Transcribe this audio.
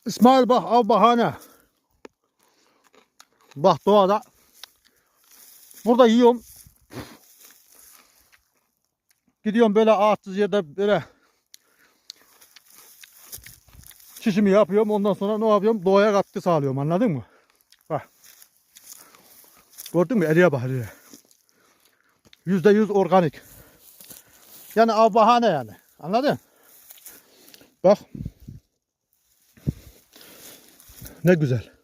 İsmail bak av bahane. Bak doğada. Burada yiyorum. Gidiyorum böyle ağaçsız yerde böyle çişimi yapıyorum. Ondan sonra ne yapıyorum? Doğaya katkı sağlıyorum. Anladın mı? Bak. Gördün mü? Eriye bak eriye. %100 organik. Yani av bahane yani. Anladın? Bak. Ne güzel.